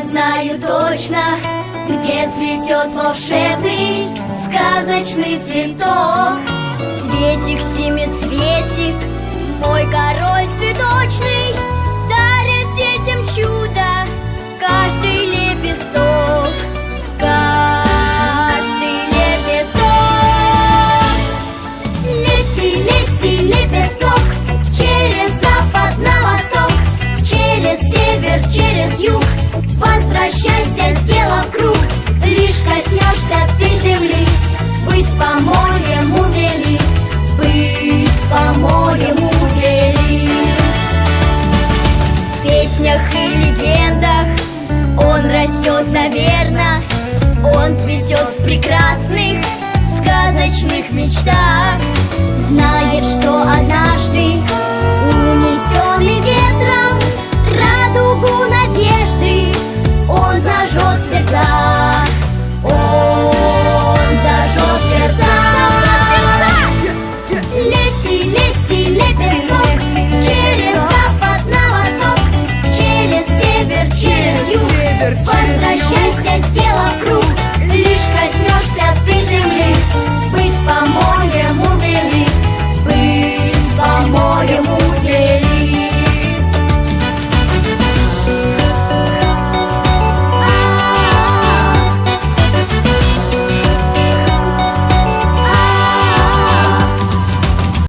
знаю точно, где цветет волшебный сказочный цветок. Цветик, семицветик, мой король цветочный, дарит детям чудо каждый лепесток, каждый лепесток. Лети, лети, лепесток, через запад на восток, через север, через юг, возвращайся, сделав круг. Лишь коснешься ты земли, быть по-моему вели, быть по-моему вели. В песнях и легендах он растет, наверно, он цветет в прекрасных сказочных мечтах. Знает, что однажды унесенный ветром